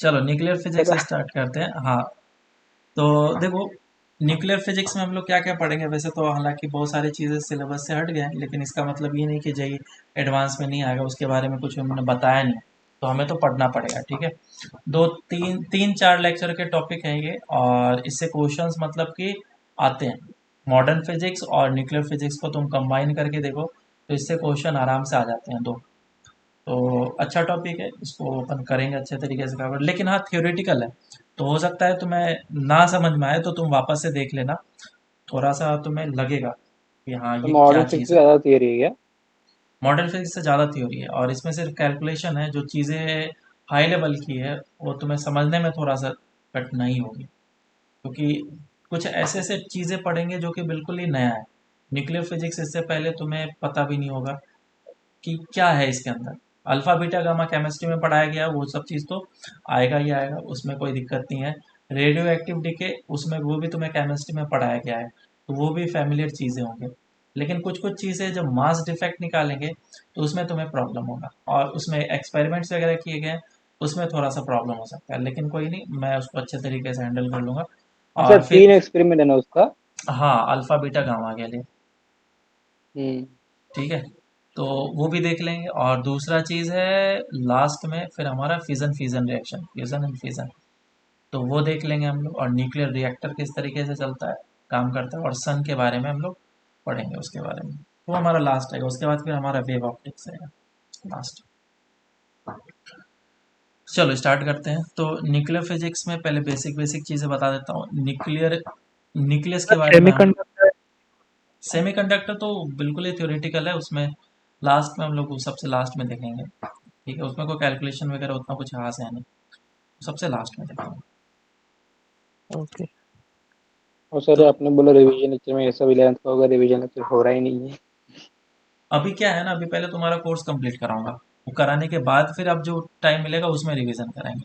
चलो nuclear physics चलो। से स्टार्ट करते हैं। हाँ, तो देखो, न्यूक्लियर फिजिक्स में हम लोग क्या क्या पढ़ेंगे। वैसे तो हालांकि बहुत सारी चीज़ें सिलेबस से हट गए हैं, लेकिन इसका मतलब ये नहीं कि जेई एडवांस में नहीं आएगा, उसके बारे में कुछ उन्होंने बताया नहीं, तो हमें तो पढ़ना पड़ेगा। ठीक है, दो तीन तीन चार लेक्चर के टॉपिक हैं ये, और इससे क्वेश्चंस मतलब कि आते हैं। मॉडर्न फिजिक्स और न्यूक्लियर फिजिक्स को तुम कंबाइन करके देखो, तो इससे क्वेश्चन आराम से आ जाते हैं दो। तो अच्छा टॉपिक है, इसको अपन करेंगे अच्छे तरीके से कवर। लेकिन हाँ, थियोरेटिकल है, तो हो सकता है तुम्हें ना समझ में आए, तो तुम वापस से देख लेना। थोड़ा सा तुम्हें लगेगा कि हाँ तो ये क्या मॉडर्न फिजिक्स से चीज़ है। ज़्यादा थियरी है क्या? मॉडर्न फिजिक्स से ज़्यादा थ्योरी है, और इसमें सिर्फ कैलकुलेशन है। जो चीज़ें हाई लेवल की है वो तुम्हें समझने में थोड़ा सा कठिनाई होगी, क्योंकि कुछ ऐसे ऐसे चीज़ें पढ़ेंगे जो कि बिल्कुल ही नया है। न्यूक्लियर फिजिक्स इससे पहले तुम्हें पता भी नहीं होगा कि क्या है इसके अंदर। अल्फा बीटा गामा केमिस्ट्री में पढ़ाया गया, वो सब चीज़ तो आएगा ही आएगा, उसमें कोई दिक्कत नहीं है। रेडियो एक्टिव डीके, उसमें वो भी तुम्हें केमिस्ट्री में पढ़ाया गया है, तो वो भी फैमिलियर चीज़ें होंगे। लेकिन कुछ कुछ चीज़ें जब मास डिफेक्ट निकालेंगे, तो उसमें तुम्हें प्रॉब्लम होगा, और उसमें एक्सपेरिमेंट्स वगैरह किए गए हैं, उसमें थोड़ा सा प्रॉब्लम हो सकता है। लेकिन कोई नहीं, मैं उसको अच्छे तरीके से हैंडल कर लूँगा। अच्छा, और फिर 3 एक्सपेरिमेंट है ना उसका? हाँ, अल्फा बीटा गामा के लिए। हम्म। ठीक है, तो वो भी देख लेंगे। और दूसरा चीज़ है लास्ट में फिर हमारा fission fusion reaction, fusion and fission, तो वो देख लेंगे हम लोग। और न्यूक्लियर रिएक्टर किस तरीके से चलता है, काम करता है, और सन के बारे में हम लोग पढ़ेंगे, उसके बारे में। वो हमारा लास्ट आएगा, उसके बाद फिर हमारा वेव ऑप्टिक्स आएगा लास्ट। चलो स्टार्ट करते हैं। तो न्यूक्लियर फिजिक्स में पहले बेसिक बेसिक चीज़ें बता देता हूँ। न्यूक्लियर न्यूक्लियस के बारे में हम। सेमीकंडक्टर। सेमीकंडक्टर तो बिल्कुल ही थ्योरेटिकल है, उसमें लास्ट में हम लोग सबसे लास्ट में देखेंगे। ठीक है, उसमें कोई कैलकुलेशन वगैरह उतना कुछ खास है नहीं, सबसे लास्ट में देखेंगे। ओके। और सर, तो आपने बोला रिवीजन लेक्चर में, ये सब 11th का होगा, रिवीजन लेक्चर हो रहा ही नहीं है। अभी क्या है ना, अभी पहले तुम्हारा कोर्स कंप्लीट कराऊंगा, वो कराने के बाद फिर अब जो टाइम मिलेगा उसमें रिवीजन कराएंगे।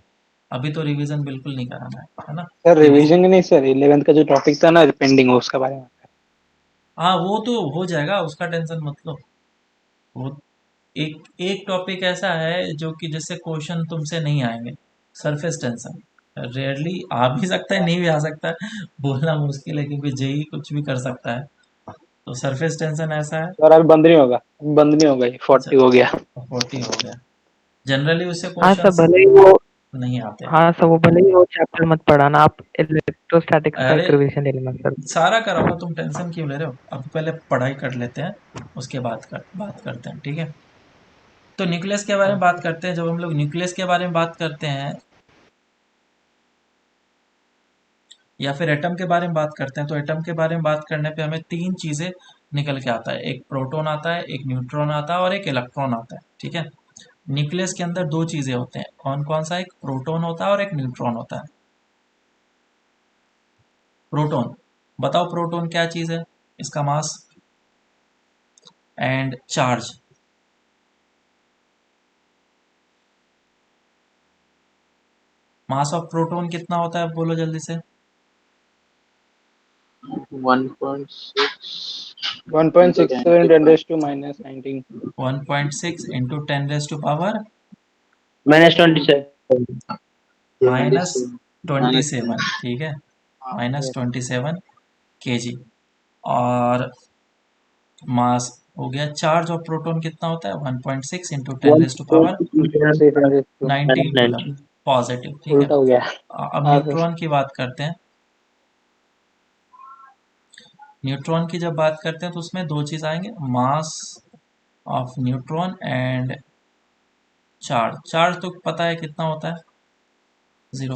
अभी तो रिवीजन बिल्कुल नहीं कराना है ना। सर रिवीजन, रिवीजन नहीं सर, 11th का जो टॉपिक था ना पेंडिंग, हो उसका बारे में। हाँ वो तो हो जाएगा, उसका टेंशन मत लो। वो एक एक टॉपिक ऐसा है जो कि जिससे क्वेश्चन तुमसे नहीं आएंगे। सरफेस टेंशन रेयरली आ भी सकता है, नहीं भी आ सकता है, बोलना मुश्किल है, क्योंकि जेई कुछ भी कर सकता है। तो सरफेस टेंशन ऐसा है। सर अभी बंद नहीं होगा, बंद नहीं होगा, ये अच्छा, 40 हो गया। 40 हो गया। जनरली उससे हाँ सर, क्वेश्चंस भले ही वो नहीं आते हैं। हाँ सर, वो भले ही वो चैप्टर मत पढ़ाना, आप इलेक्ट्रोस्टैटिक्स का अरे एक रिवीजन ले लेना सर। सारा कराऊंगा, तुम टेंशन क्यों ले रहे हो। अब पहले पढ़ाई कर लेते हैं, उसके बाद बात करते हैं। ठीक है, तो न्यूक्लियस के बारे में बात ओके। करते हैं। जब हम लोग न्यूक्लियस के बारे में बात करते हैं, या फिर एटम के बारे में बात करते हैं, तो एटम के बारे में बात करने पे हमें तीन चीज़ें निकल के आता है। एक प्रोटॉन आता है, एक न्यूट्रॉन आता है, और एक इलेक्ट्रॉन आता है। ठीक है, न्यूक्लियस के अंदर दो चीज़ें होते हैं। कौन कौन सा, एक प्रोटॉन होता है और एक न्यूट्रॉन होता है। प्रोटॉन, बताओ प्रोटॉन क्या चीज़ है, इसका mass and charge. Mass of proton कितना होता है, बोलो जल्दी से। 1.6 into 10 1.67 to ten power raise to minus 19। 1.6 into 10 raised to power -27 minus twenty minus seven 20 ठीक है, हाँ माइनस यस। 27 kg। और मास हो गया। चार्ज ऑफ प्रोटॉन कितना होता है, 1.6 into ten raise to power 1.6 10 raise to 19 coulomb, 19 positive. ठीक है, उल्टा हो गया। अब हाँ सर। न्यूट्रॉन की बात करते हैं। न्यूट्रॉन की जब बात करते हैं, तो उसमें दो चीज़ आएंगे, मास of neutron and charge. Charge तो पता है कितना होता है, जीरो।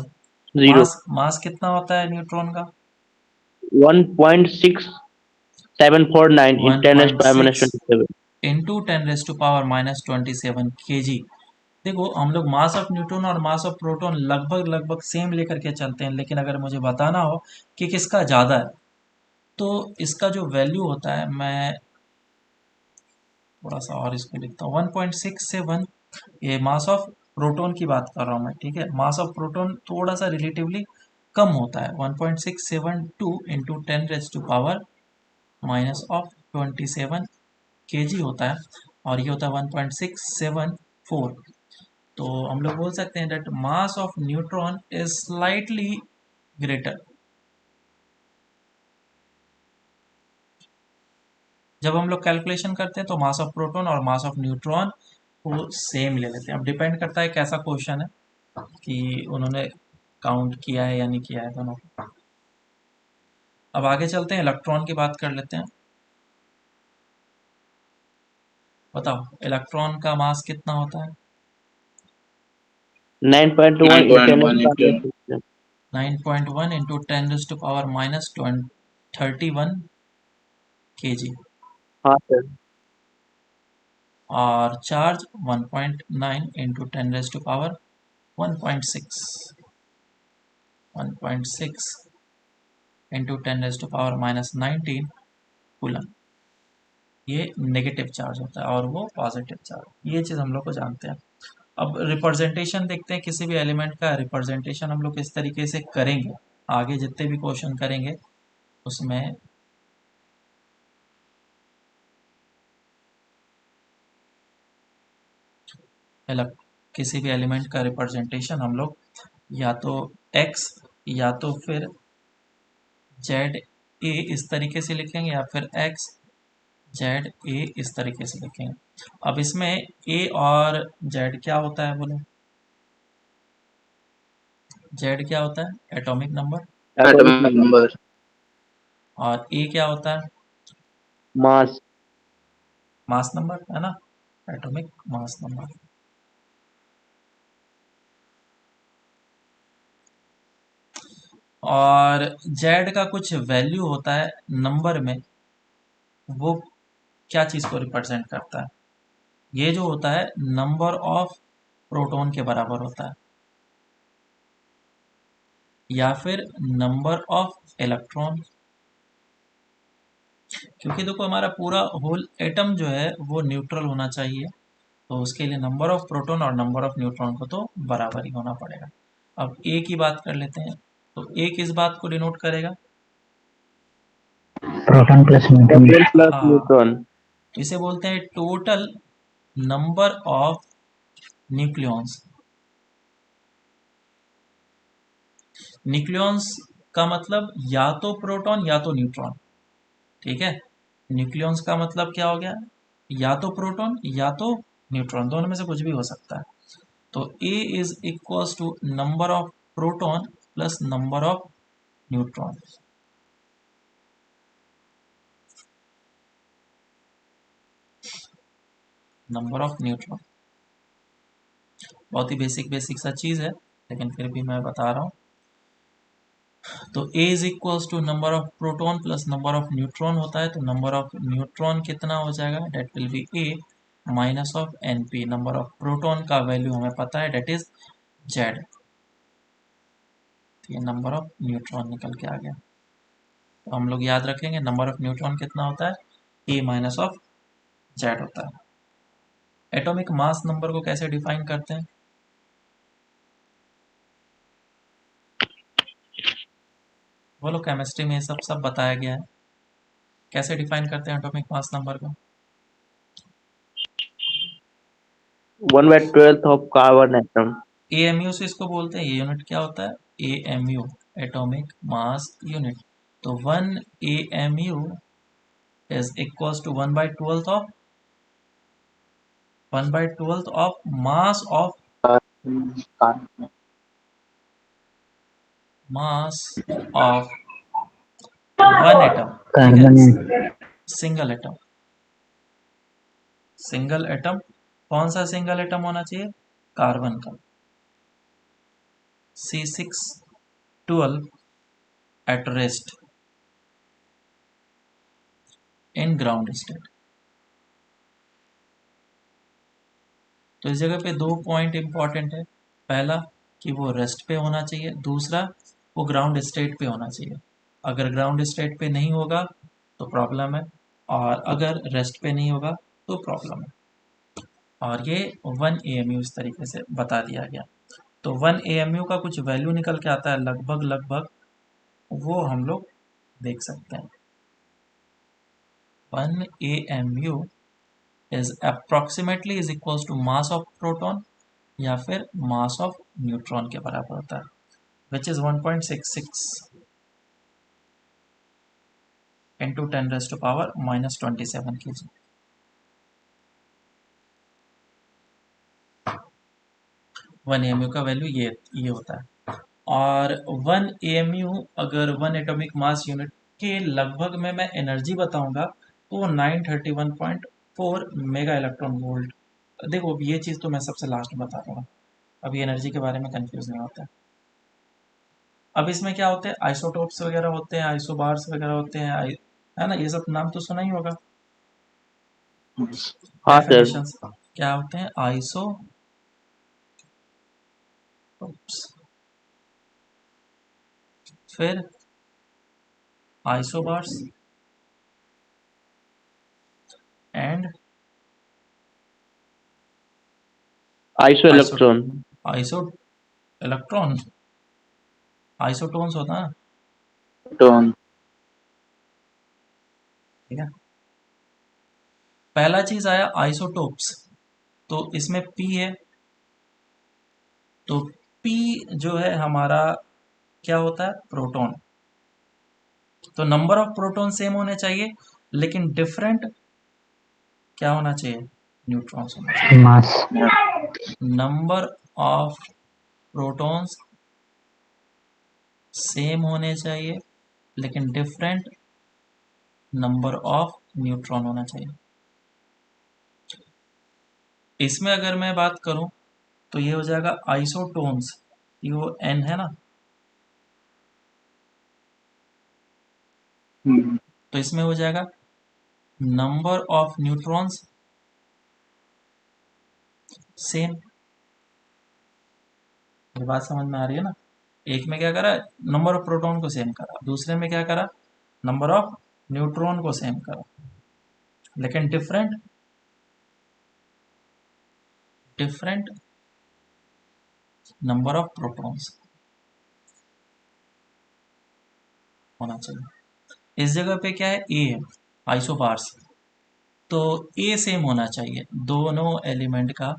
0 मास कितना होता है न्यूट्रॉन का, 1.6749 in 10 raised to power 1.6 -27 into 10 raised to power -27 kg। देखो, हम लोग मास ऑफ न्यूट्रॉन और मास ऑफ प्रोटॉन लगभग लगभग सेम लेकर के चलते हैं, लेकिन अगर मुझे बताना हो कि किसका ज़्यादा है, तो इसका जो वैल्यू होता है, मैं थोड़ा सा और इसको लिखता हूँ। 1.6 से 1, ये मास ऑफ प्रोटॉन की बात कर रहा हूँ मैं। ठीक है, मास ऑफ प्रोटॉन थोड़ा सा रिलेटिवली कम होता है, 1.672 into 10 raised to power -27 kg होता है। और ये होता है 1.674। तो हम लोग बोल सकते हैं that mass of neutron is slightly greater. जब हम लोग कैलकुलेशन करते हैं तो मास ऑफ प्रोटॉन और मास ऑफ न्यूट्रॉन को सेम ले लेते हैं। अब डिपेंड करता है कैसा क्वेश्चन है कि उन्होंने काउंट किया है या नहीं किया है दोनों को। अब आगे चलते हैं, इलेक्ट्रॉन की बात कर लेते हैं। बताओ इलेक्ट्रॉन का मास कितना होता है? 9.1 into 9.1 इंटू 10⁻31 kg। हाँ सर। और चार्ज 1.9 इंटू 10⁻1.6 1.6 इंटू 10⁻19 कूलम। ये नेगेटिव चार्ज होता है और वो पॉजिटिव चार्ज। ये चीज़ हम लोग को जानते हैं। अब रिप्रेजेंटेशन देखते हैं, किसी भी एलिमेंट का रिप्रेजेंटेशन हम लोग किस तरीके से करेंगे। आगे जितने भी क्वेश्चन करेंगे उसमें किसी भी एलिमेंट का रिप्रेजेंटेशन हम लोग या तो x या तो फिर जेड ए इस तरीके से लिखेंगे या फिर x जेड ए इस तरीके से लिखेंगे। अब इसमें ए और जेड क्या होता है बोलो? जेड क्या होता है? Atomic number. Atomic number. और ए क्या होता है? मास। मास नंबर, है ना? Atomic mass number. और जेड का कुछ वैल्यू होता है नंबर में, वो क्या चीज़ को रिप्रेजेंट करता है? ये जो होता है नंबर ऑफ प्रोटॉन के बराबर होता है या फिर नंबर ऑफ इलेक्ट्रॉन। क्योंकि देखो हमारा पूरा होल एटम जो है वो न्यूट्रल होना चाहिए, तो उसके लिए नंबर ऑफ प्रोटॉन और नंबर ऑफ न्यूट्रॉन को तो बराबर ही होना पड़ेगा। अब ए की बात कर लेते हैं, तो ए किस बात को डिनोट करेगा? Proton plus neutron. प्लस हाँ, न्यूट्रॉन। इसे बोलते हैं total number of nucleons. Nucleons का मतलब या तो प्रोटॉन या तो न्यूट्रॉन, ठीक है? न्यूक्लियॉन्स का मतलब क्या हो गया? या तो प्रोटॉन या तो न्यूट्रॉन, दोनों में से कुछ भी हो सकता है। तो A is equals to number of proton plus number of neutron. Number of neutron बहुत ही बेसिक सा चीज़ है, लेकिन फिर भी मैं बता रहा हूँ। तो A is equals to number of proton plus number of neutron होता है। तो नंबर ऑफ न्यूट्रॉन कितना हो जाएगा? That will be A minus of NP। Number of proton का वैल्यू हमें पता है, डेट इज Z। ये नंबर ऑफ न्यूट्रॉन निकल के आ गया। तो हम लोग याद रखेंगे नंबर ऑफ न्यूट्रॉन कितना होता है? A माइनस ऑफ Z होता है। एटॉमिक मास नंबर को कैसे डिफाइन करते हैं? बोलो, केमिस्ट्री में ये सब बताया गया है। कैसे डिफाइन करते हैं एटॉमिक मास नंबर को? 1/12 ऑफ कार्बन एटम। AMU से इसको बोलते हैं। ये यूनिट क्या होता है? AMU, atomic mass unit. तो 1 AMU is equals to 1/12 of mass of one atom, ठीक है? Carbon single atom. Single atom कौन सा सिंगल एटम होना चाहिए? कार्बन का। C612 at rest in ground state. तो इस जगह पे दो पॉइंट इंपॉर्टेंट है। पहला कि वो रेस्ट पे होना चाहिए, दूसरा वो ग्राउंड स्टेट पे होना चाहिए। अगर ग्राउंड स्टेट पे नहीं होगा तो प्रॉब्लम है, और अगर रेस्ट पे नहीं होगा तो प्रॉब्लम है। और ये 1 AMU इस तरीके से बता दिया गया। तो 1 AMU का कुछ वैल्यू निकल के आता है लगभग, वो हम लोग देख सकते हैं। 1 AMU is approximately is equals to mass of proton या फिर मास ऑफ न्यूट्रॉन के बराबर होता है, which is 1.66 into 10⁻⁻27 kg। 1 AMU का वैल्यू ये होता है। और 1 AMU अगर 1 एटॉमिक मास यूनिट के लगभग में मैं एनर्जी बताऊंगा तो 931.4 मेगा इलेक्ट्रॉन वोल्ट। देखो अब ये चीज़ तो मैं सबसे लास्ट में बता दूंगा, अभी एनर्जी के बारे में कंफ्यूज नहीं होता है। अब इसमें क्या होते हैं, आइसोटोप्स वगैरह होते हैं, आइसोबार्स वगैरह होते हैं, है ना, ये सब नाम तो सुना ही होगा। हाँ सर। डेफिनेशंस क्या होते हैं, आइसोटोप्स, फिर isobars and iso electron. Iso electron, isotones होता है, टोन। ठीक है। पहला चीज आया आइसोटोप्स, तो इसमें पी है, तो पी जो है हमारा क्या होता है, प्रोटॉन। तो नंबर ऑफ प्रोटॉन सेम होने चाहिए, लेकिन डिफरेंट क्या होना चाहिए, न्यूट्रॉन्स होना चाहिए। मास। नंबर ऑफ प्रोटॉन्स सेम होने चाहिए, लेकिन डिफरेंट नंबर ऑफ न्यूट्रॉन होना चाहिए। इसमें अगर मैं बात करूं तो ये हो जाएगा आइसोटोन्स, ये वो एन है ना, तो इसमें हो जाएगा नंबर ऑफ न्यूट्रॉन्स सेम। ये बात समझ में आ रही है ना, एक में क्या करा, नंबर ऑफ प्रोटॉन को सेम करा, दूसरे में क्या करा, नंबर ऑफ न्यूट्रॉन को सेम करा, लेकिन different different number of protons होना चाहिए। इस जगह पे क्या है, ए है, आइसोबार्स, तो ए सेम होना चाहिए, दोनों एलिमेंट का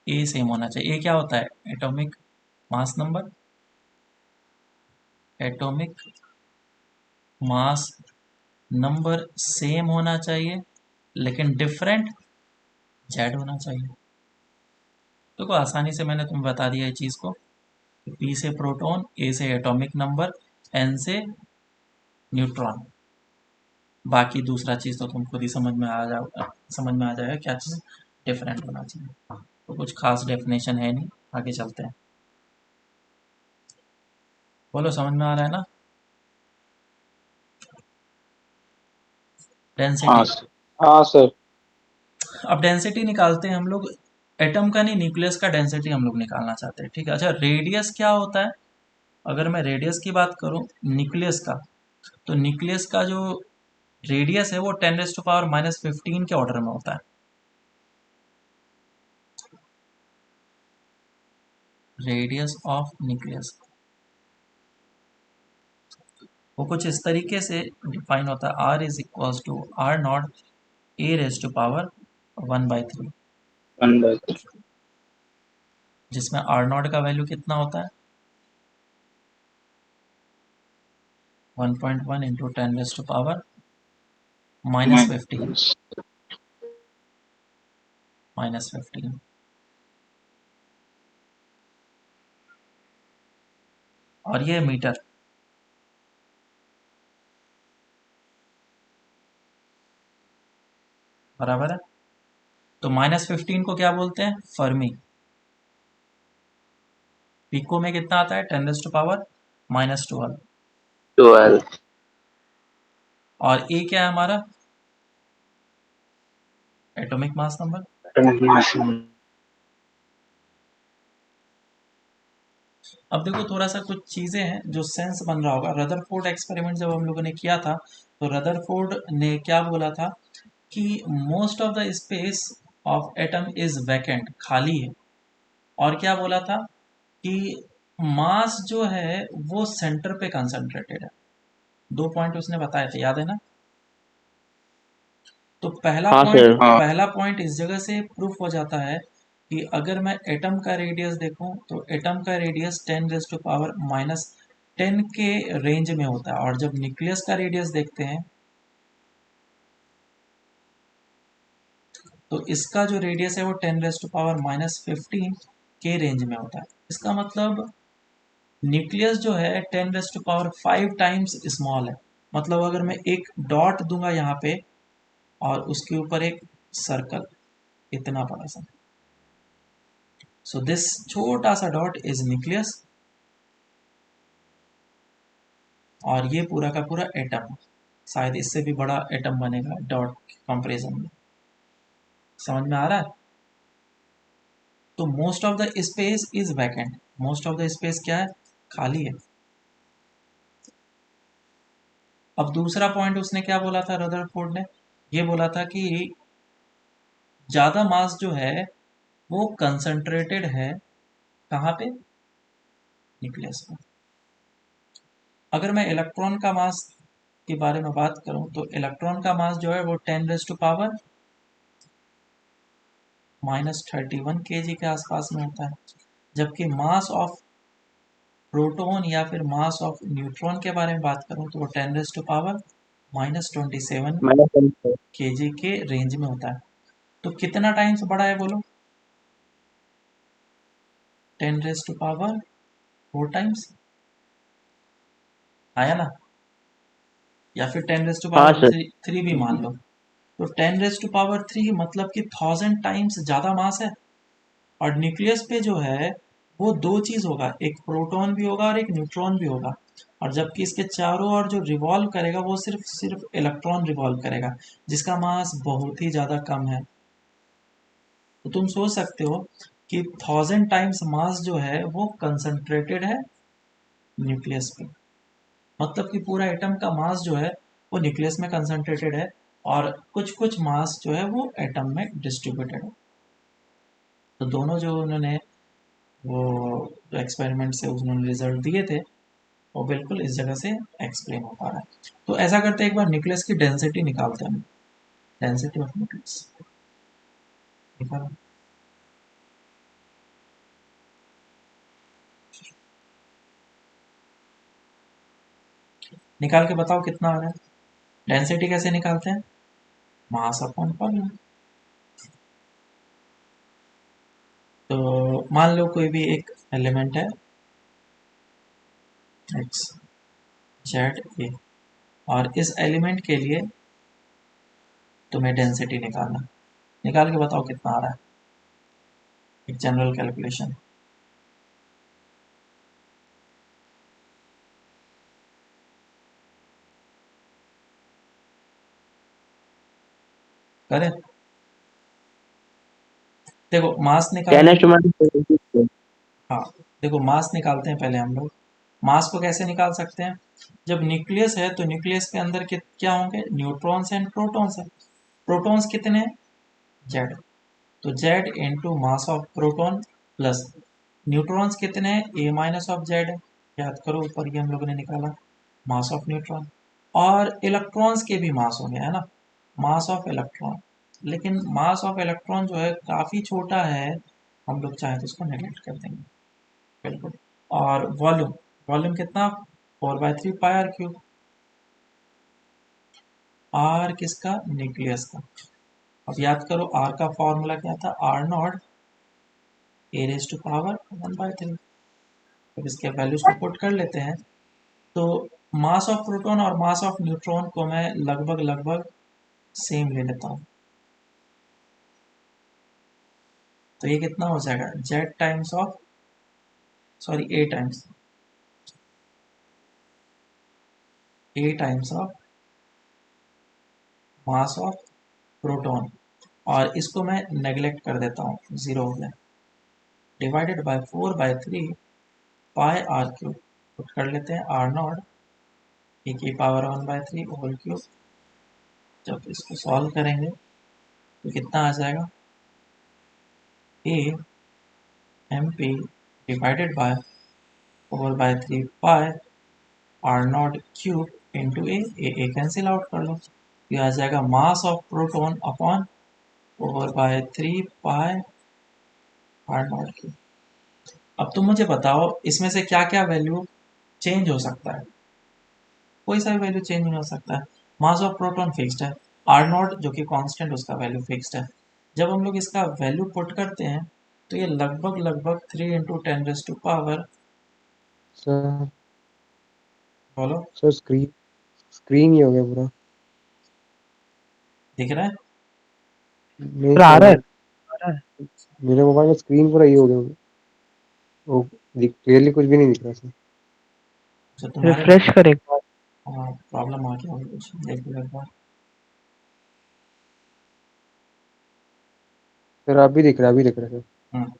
ए सेम होना चाहिए। ए क्या होता है, atomic mass number, atomic mass number same होना चाहिए, लेकिन डिफरेंट जेड होना चाहिए। तो आसानी से मैंने तुम्हें बता दिया ये चीज़ को, पी से प्रोटॉन, ए से एटॉमिक नंबर, एन से न्यूट्रॉन, बाकी दूसरा चीज़ तो तुम खुद ही समझ में आ जाएगा क्या चीज़ डिफरेंट होना चाहिए। तो कुछ खास डेफिनेशन है नहीं, आगे चलते हैं। बोलो समझ में आ रहा है ना। हाँ डेंसिटी, सर। हाँ सर। अब डेंसिटी निकालते हैं हम लोग, एटम का नहीं, न्यूक्लियस का डेंसिटी हम लोग निकालना चाहते हैं, ठीक है। अच्छा, रेडियस क्या होता है, अगर मैं रेडियस की बात करूं न्यूक्लियस का, तो न्यूक्लियस का जो रेडियस है वो 10⁻⁻15 के ऑर्डर में होता है। रेडियस ऑफ न्यूक्लियस वो कुछ इस तरीके से डिफाइन होता है, R is equals to R0 A⁻⁻⁴, 1/3। जिसमें R0 का वैल्यू कितना होता है, 1.1 इंटू 10⁻⁻⁻15 -15। और ये मीटर, बराबर है। तो -15 को क्या बोलते हैं, फर्मी। पिको में कितना आता है, 10⁻⁻12। 12। और ए क्या है हमारा, एटॉमिक मास नंबर। अब देखो थोड़ा सा कुछ चीजें हैं जो सेंस बन रहा होगा। रदरफोर्ड एक्सपेरिमेंट जब हम लोगों ने किया था, तो रदरफोर्ड ने क्या बोला था कि most of the space of atom is vacant, खाली है। और क्या बोला था कि मास जो है वो सेंटर पे कंसंट्रेटेड है। 2 पॉइंट उसने बताए थे, याद है ना। तो हाँ सर। हाँ। पहला पॉइंट इस जगह से प्रूफ हो जाता है कि अगर मैं एटम का रेडियस देखूं तो एटम का रेडियस 10⁻⁻10 के रेंज में होता है, और जब न्यूक्लियस का रेडियस देखते हैं तो इसका जो रेडियस है वो 10⁻⁻15 के रेंज में होता है। इसका मतलब न्यूक्लियस जो है 10⁵ टाइम्स स्मॉल है। मतलब अगर मैं एक डॉट दूंगा यहाँ पे और उसके ऊपर एक सर्कल इतना बड़ा सा, सो दिस छोटा सा डॉट इज न्यूक्लियस, और ये पूरा का पूरा एटम, शायद इससे भी बड़ा एटम बनेगा डॉट कंपैरिजन में। समझ में आ रहा है? तो most of the space is vacant, most of the space क्या है, खाली है। अब दूसरा पॉइंट उसने क्या बोला था, रदरफोर्ड ने ये बोला था कि ज्यादा मास जो है वो कंसंट्रेटेड है कहाँ पे, न्यूक्लियस में। अगर मैं इलेक्ट्रॉन का मास के बारे में बात करूं तो इलेक्ट्रॉन का मास जो है वो 10⁻⁻31 kg के आसपास में होता है, जबकि मास ऑफ प्रोटॉन या फिर मास ऑफ न्यूट्रॉन के बारे में बात करूं तो वो 10⁻⁻27 kg के रेंज में होता है। तो कितना टाइम्स बड़ा है बोलो, 10⁻4 टाइम्स आया ना, या फिर हाँ सर। 10⁻3 भी मान लो। तो 10⁻3 मतलब कि 1000 टाइम्स ज्यादा मास है। और न्यूक्लियस पे जो है वो दो चीज होगा, एक प्रोटॉन भी होगा और एक न्यूट्रॉन भी होगा, और जबकि इसके चारों ओर जो रिवॉल्व करेगा वो सिर्फ सिर्फ इलेक्ट्रॉन रिवॉल्व करेगा, जिसका मास बहुत ही ज्यादा कम है। तो तुम सोच सकते हो कि 1000 टाइम्स मास जो है वो कंसंट्रेटेड है न्यूक्लियस पे। मतलब कि पूरा एटम का मास जो है वो न्यूक्लियस में कंसंट्रेटेड है, और कुछ कुछ मास जो है वो एटम में डिस्ट्रीब्यूटेड है। तो दोनों जो उन्होंने वो जो एक्सपेरिमेंट से उन्होंने रिजल्ट दिए थे वो बिल्कुल इस जगह से एक्सप्लेन हो पा रहा है। तो ऐसा करते हैं, एक बार न्यूक्लियस की डेंसिटी निकालते हैं। डेंसिटी ऑफ न्यूक्लियस निकालो। निकाल के बताओ कितना आ रहा है। डेंसिटी कैसे निकालते हैं, मास अपॉन वॉल्यूम। तो मान लो कोई भी एक एलिमेंट है एक्स जेड ए, और इस एलिमेंट के लिए तुम्हें डेंसिटी निकालना, निकाल के बताओ कितना आ रहा है, एक जनरल कैलकुलेशन। करें, देखो मास निकालने, 10⁻⁻76। हाँ देखो मास निकालते हैं पहले हम लोग। मास को कैसे निकाल सकते हैं, जब न्यूक्लियस है तो न्यूक्लियस के अंदर क्या होंगे, न्यूट्रॉन्स एंड प्रोटॉन्स है। प्रोटॉन्स कितने हैं, जेड, तो Z into mass of proton plus neutrons कितने हैं, ए माइनस ऑफ जेड है। याद करो ऊपर ये हम लोगों ने निकाला मास ऑफ न्यूट्रॉन। और इलेक्ट्रॉन्स के भी मास होंगे, है ना, मास ऑफ इलेक्ट्रॉन। लेकिन मास ऑफ इलेक्ट्रॉन जो है काफ़ी छोटा है, हम लोग चाहें तो इसको नेगलेक्ट कर देंगे, बिल्कुल। और वॉल्यूम, वॉल्यूम कितना, 4/3 πr³ आर किसका, न्यूक्लियस का। अब याद करो आर का फॉर्मूला क्या था, R0 a⁻⁻⁴। अब इसके वैल्यूज को पुट कर लेते हैं। तो मास ऑफ प्रोटॉन और मास ऑफ न्यूट्रॉन को मैं लगभग लगभग सेम ले लेता हूँ। तो ये कितना हो जाएगा, Z times of, sorry A times of mass of proton, और इसको मैं नेगलेक्ट कर देता हूँ, जीरो हो गया, डिवाइडेड बाय 4/3 πr³ पुट कर लेते हैं R0 e⁻⁻⁴ होल क्यूब। जब इसको सॉल्व करेंगे तो कितना आ जाएगा, A M P divided by 4/3 πr0³ into A cancel out कर लो, ये आ जाएगा mass of proton upon 4/3 R naught की। अब तुम मुझे बताओ इसमें से क्या क्या वैल्यू चेंज हो सकता है। कोई सा भी वैल्यू चेंज नहीं हो सकता है। मास ऑफ प्रोटॉन फिक्स्ड है, आर नॉट जो कि कांस्टेंट उसका वैल्यू फिक्स्ड है। जब हम लोग इसका वैल्यू पुट करते हैं तो ये लगभग लगभग 3 × 10⁻⁴ सर बोलो सर स्क्रीन स्क्रीन ही हो गया पूरा। दिख रहा है। नहीं सर आ सर, रहा है, आ रहा है। मेरे मोबाइल में स्क्रीन पूरा ये हो गया। वो क्लियरली कुछ भी नहीं दिख रहा सर। तो तुम्हारे में रिफ्रेश कर एक बार। प्रॉब्लम आ गया होगा कुछ, देख लो एक बार। सर आप भी दिख रहा है, अभी दिख रहा है सर। हम्म,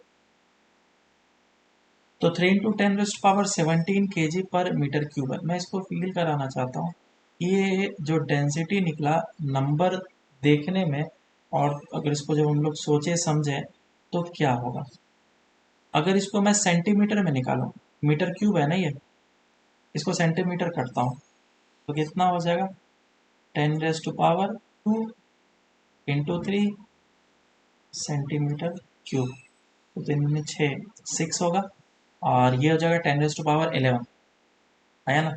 तो 3 × 10⁻17 kg पर मीटर क्यूब है। मैं इसको फील कराना चाहता हूँ। ये जो डेंसिटी निकला नंबर देखने में, और अगर इसको जब हम लोग सोचे समझे तो क्या होगा। अगर इसको मैं सेंटीमीटर में निकालूं, मीटर क्यूब है ना ये, इसको सेंटीमीटर करता हूँ तो कितना हो जाएगा, 10⁻² इंटू 3 सेंटीमीटर क्यूब। तो 3 × 6 6 होगा, और ये हो जाएगा 10⁻11, आया ना।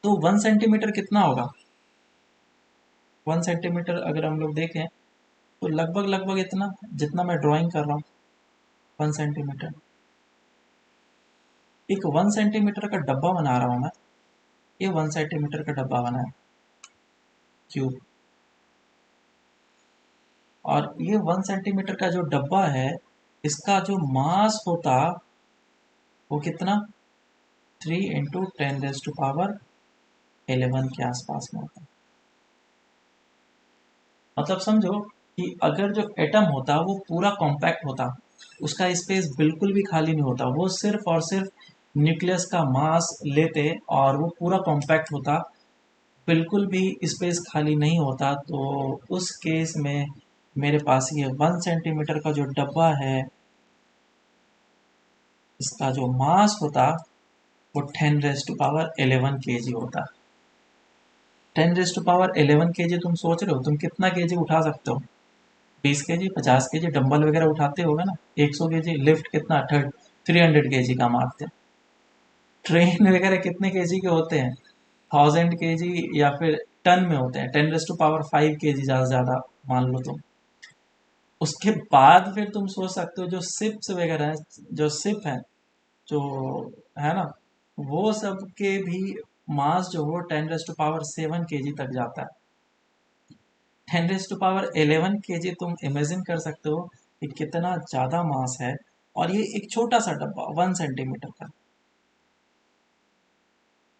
तो 1 सेंटीमीटर कितना होगा। 1 सेंटीमीटर अगर हम लोग देखें तो लगभग लगभग इतना जितना मैं ड्राइंग कर रहा हूँ। 1 सेंटीमीटर, एक 1 सेंटीमीटर का डब्बा बना रहा हूँ मैं। ये 1 सेंटीमीटर का डब्बा बना है क्यूब, और ये 1 सेंटीमीटर का जो डब्बा है इसका जो मास होता वो कितना, 3 × 10⁻11 के आसपास में होता। मतलब समझो कि अगर जो एटम होता वो पूरा कॉम्पैक्ट होता, उसका स्पेस बिल्कुल भी खाली नहीं होता, वो सिर्फ और सिर्फ न्यूक्लियस का मास लेते और वो पूरा कॉम्पैक्ट होता, बिल्कुल भी स्पेस खाली नहीं होता, तो उस केस में मेरे पास ये 1 सेंटीमीटर का जो डब्बा है इसका जो मास होता वो 10⁻11 kg होता। 10⁻11 kg, तुम सोच रहे हो तुम कितना केजी उठा सकते हो। 20 kg 50 kg डंबल वगैरह उठाते होगा ना। 100 kg लिफ्ट कितना, 300 kg का मारते हैं। ट्रेन वगैरह कितने केजी के होते हैं, 1000 kg या फिर टन में होते हैं। 10⁻5 kg ज़्यादा से ज़्यादा मान लो तुम। उसके बाद फिर तुम सोच सकते हो जो शिप्स वगैरह है, जो शिप है, जो है ना, वो सब के भी मास जो हो 10⁻7 kg तक जाता है। 10⁻11 kg तुम इमेजिन कर सकते हो कि कितना ज़्यादा मास है, और ये एक छोटा सा डब्बा 1 सेंटीमीटर का,